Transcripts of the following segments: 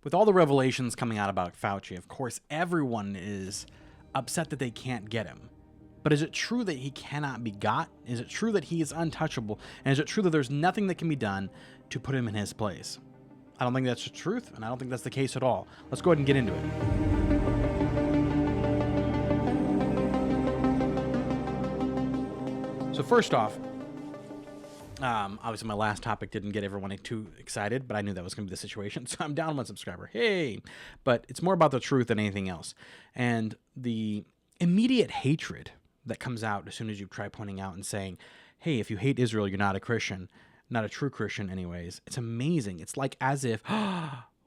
with all the revelations coming out about Fauci, of course, everyone is upset that they can't get him. But is it true that he cannot be got? Is it true that he is untouchable? And is it true that there's nothing that can be done to put him in his place? I don't think that's the truth, and I don't think that's the case at all. Let's go ahead and get into it. So first off, obviously my last topic didn't get everyone too excited, but I knew that was going to be the situation, so I'm down one subscriber. Hey! But it's more about the truth than anything else. And the immediate hatred that comes out as soon as you try pointing out and saying, hey, if you hate Israel, you're not a Christian. Not a true Christian anyways. It's amazing. It's like as if,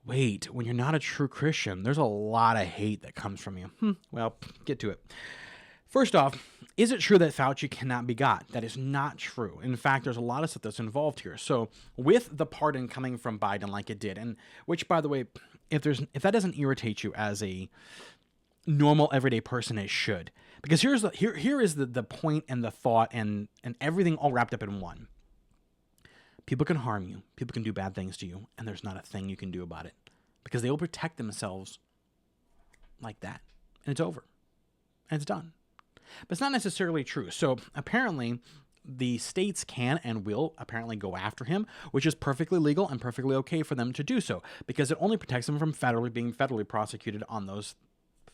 wait, when you're not a true Christian, there's a lot of hate that comes from you. Well, get to it. First off, is it true that Fauci cannot be got? That is not true. In fact, there's a lot of stuff that's involved here. So with the pardon coming from Biden like it did, and which, by the way, if that doesn't irritate you as a normal everyday person, it should. Because here is the point and the thought and everything all wrapped up in one. People can harm you. People can do bad things to you, and there's not a thing you can do about it because they will protect themselves like that, and it's over, and it's done. But it's not necessarily true. So apparently the states can and will apparently go after him, which is perfectly legal and perfectly okay for them to do so because it only protects him from being federally prosecuted on those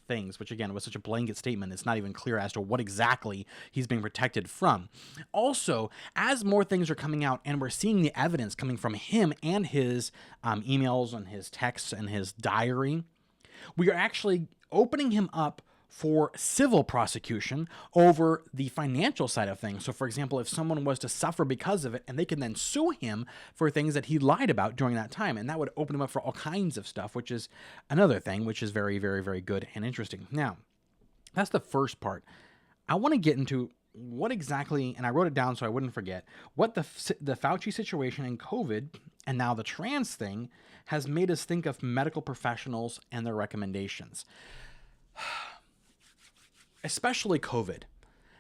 things, which again was such a blanket statement. It's not even clear as to what exactly he's being protected from. Also, as more things are coming out and we're seeing the evidence coming from him and his emails and his texts and his diary, we are actually opening him up for civil prosecution over the financial side of things. So for example, if someone was to suffer because of it, and they can then sue him for things that he lied about during that time, and that would open him up for all kinds of stuff, which is another thing, which is very, very, very good and interesting. Now, that's the first part. I want to get into what exactly, and I wrote it down so I wouldn't forget, what the Fauci situation and COVID, and now the trans thing, has made us think of medical professionals and their recommendations. Especially COVID,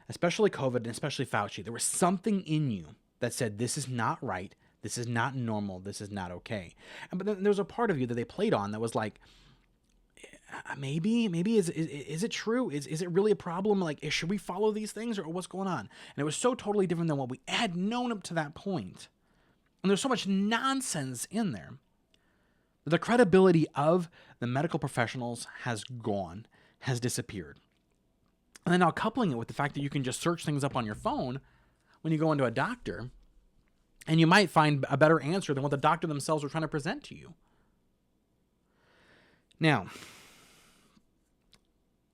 and especially Fauci. There was something in you that said, this is not right, this is not normal, this is not okay. But then there was a part of you that they played on that was like, maybe is it true? Is it really a problem? Like, should we follow these things or what's going on? And it was so totally different than what we had known up to that point. And there's so much nonsense in there. The credibility of the medical professionals has gone, has disappeared. And then now coupling it with the fact that you can just search things up on your phone when you go into a doctor, and you might find a better answer than what the doctor themselves are trying to present to you. Now,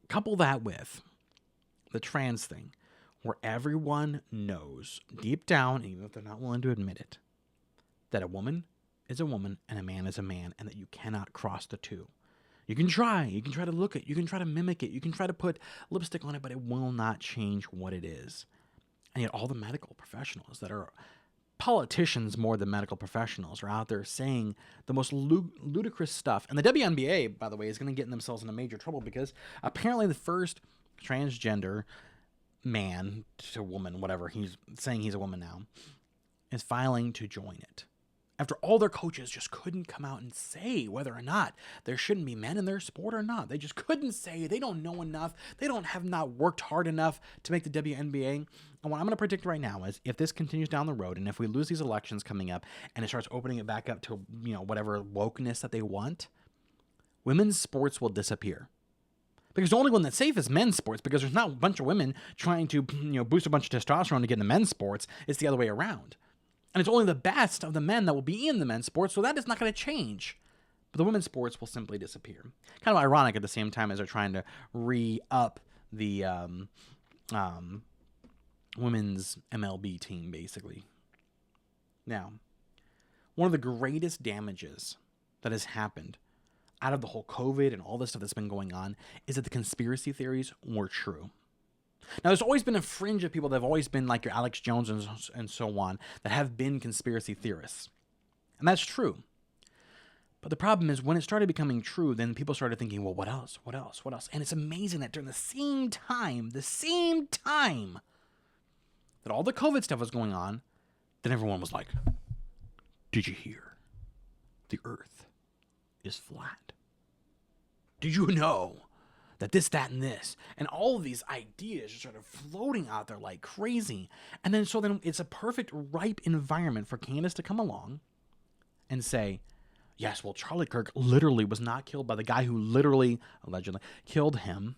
couple that with the trans thing, where everyone knows deep down, even if they're not willing to admit it, that a woman is a woman and a man is a man, and that you cannot cross the two. You can try to look it, you can try to mimic it, you can try to put lipstick on it, but it will not change what it is. And yet all the medical professionals that are politicians more than medical professionals are out there saying the most ludicrous stuff. And the WNBA, by the way, is going to get themselves into major trouble because apparently the first transgender man to woman, whatever, he's saying he's a woman now, is filing to join it. After all their coaches just couldn't come out and say whether or not there shouldn't be men in their sport or not. They just couldn't say. They don't know enough. They have not worked hard enough to make the WNBA. And what I'm going to predict right now is if this continues down the road and if we lose these elections coming up and it starts opening it back up to, whatever wokeness that they want, women's sports will disappear. Because the only one that's safe is men's sports, because there's not a bunch of women trying to, boost a bunch of testosterone to get into men's sports. It's the other way around. And it's only the best of the men that will be in the men's sports, so that is not going to change. But the women's sports will simply disappear. Kind of ironic at the same time as they're trying to re-up the women's MLB team, basically. Now, one of the greatest damages that has happened out of the whole COVID and all this stuff that's been going on is that the conspiracy theories were true. Now, there's always been a fringe of people that have always been like your Alex Jones and so on that have been conspiracy theorists. And that's true. But the problem is when it started becoming true, then people started thinking, well, what else? What else? What else? And it's amazing that during the same time that all the COVID stuff was going on, then everyone was like, did you hear? The Earth is flat. Did you know that this, that, and this, and all of these ideas are sort of floating out there like crazy? And then it's a perfect, ripe environment for Candace to come along and say, yes, well, Charlie Kirk literally was not killed by the guy who literally, allegedly, killed him.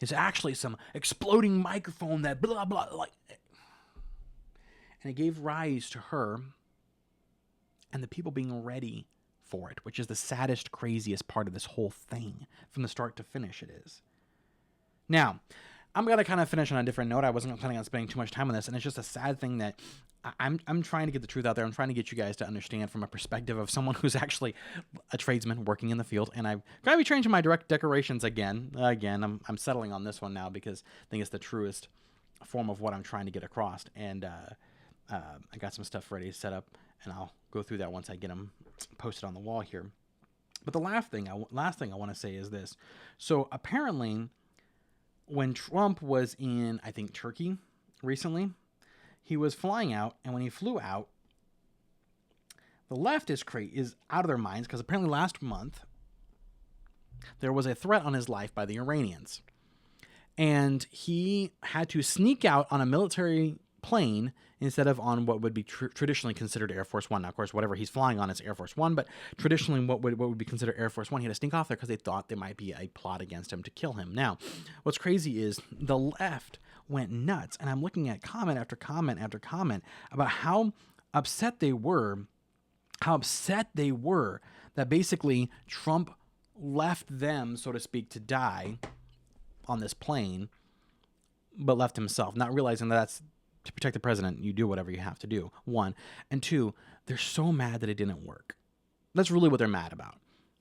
It's actually some exploding microphone that blah, blah, like. And it gave rise to her and the people being ready for it, which is the saddest, craziest part of this whole thing. From the start to finish, it is. Now, I'm going to kind of finish on a different note. I wasn't planning on spending too much time on this, and it's just a sad thing that I'm trying to get the truth out there. I'm trying to get you guys to understand from a perspective of someone who's actually a tradesman working in the field, and I've got to be changing my direct decorations again. I'm settling on this one now because I think it's the truest form of what I'm trying to get across, and I got some stuff ready to set up, and I'll go through that once I get them posted on the wall here. But the last thing I want to say is this. So apparently, when Trump was in, I think, Turkey recently, he was flying out, and when he flew out, the left is out of their minds because apparently last month there was a threat on his life by the Iranians, and he had to sneak out on a military plane instead of on what would be traditionally considered Air Force One. Now, of course, whatever he's flying on is Air Force One, but traditionally what would be considered Air Force One, he had to sneak off there because they thought there might be a plot against him to kill him. Now, what's crazy is the left went nuts, and I'm looking at comment after comment after comment about how upset they were that basically Trump left them, so to speak, to die on this plane, but left himself, not realizing that that's to protect the president. You do whatever you have to do, one. And two, they're so mad that it didn't work. That's really what they're mad about.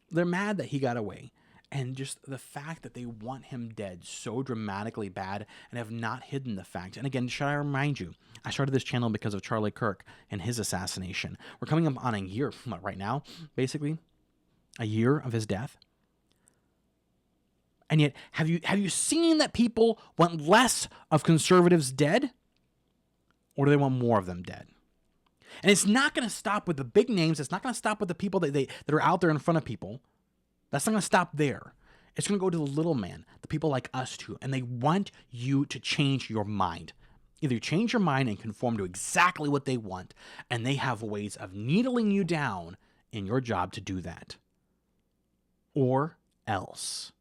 They're mad that he got away. And just the fact that they want him dead so dramatically bad and have not hidden the fact. And again, should I remind you, I started this channel because of Charlie Kirk and his assassination. We're coming up on a year right now, basically, a year of his death. And yet, have you seen that people want less of conservatives dead? Or do they want more of them dead? And it's not going to stop with the big names. It's not going to stop with the people that are out there in front of people. That's not going to stop there. It's going to go to the little man, the people like us too. And they want you to change your mind. Either change your mind and conform to exactly what they want, and they have ways of needling you down in your job to do that. Or else.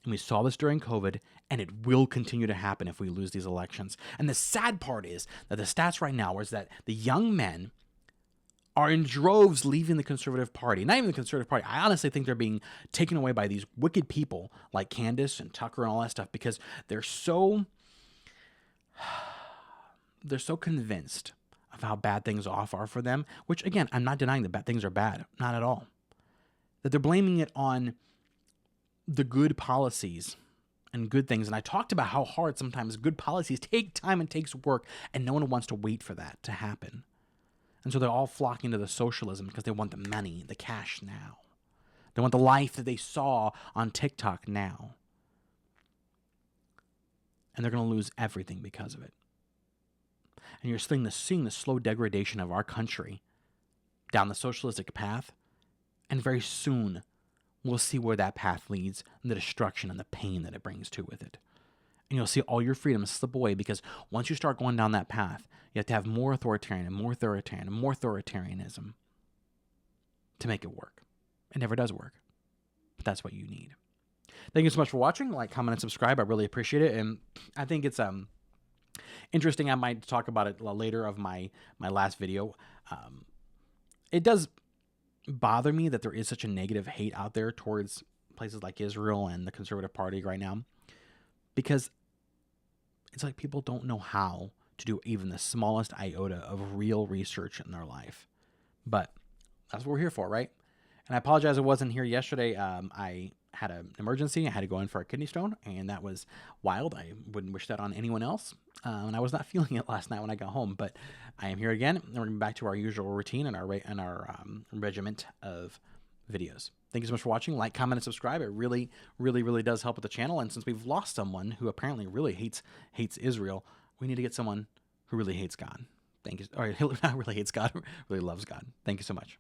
And we saw this during COVID, and it will continue to happen if we lose these elections. And the sad part is that the stats right now is that the young men are in droves leaving the Conservative Party. Not even the Conservative Party. I honestly think they're being taken away by these wicked people like Candace and Tucker and all that stuff because they're so convinced of how bad things off are for them, which, again, I'm not denying that bad things are bad. Not at all. That they're blaming it on the good policies and good things. And I talked about how hard sometimes good policies take time and takes work, and no one wants to wait for that to happen. And so they're all flocking to the socialism because they want the money, the cash now. They want the life that they saw on TikTok now. And they're going to lose everything because of it. And you're seeing the slow degradation of our country down the socialistic path. And very soon, we'll see where that path leads and the destruction and the pain that it brings to with it. And you'll see all your freedoms slip away because once you start going down that path, you have to have more authoritarian and more authoritarian and more authoritarianism to make it work. It never does work. But that's what you need. Thank you so much for watching. Like, comment, and subscribe. I really appreciate it. And I think it's interesting. I might talk about it later of my last video. It does bother me that there is such a negative hate out there towards places like Israel and the Conservative Party right now, because it's like people don't know how to do even the smallest iota of real research in their life. But that's what we're here for, right? And I apologize I wasn't here yesterday. I had an emergency. I had to go in for a kidney stone, and that was wild. I wouldn't wish that on anyone else. And I was not feeling it last night when I got home, but I am here again, and we're going back to our usual routine and our regiment of videos. Thank you so much for watching. Like, comment, and subscribe. It really, really, really does help with the channel. And since we've lost someone who apparently really hates Israel, we need to get someone who really hates God. Thank you. Or not really hates God, really loves God. Thank you so much.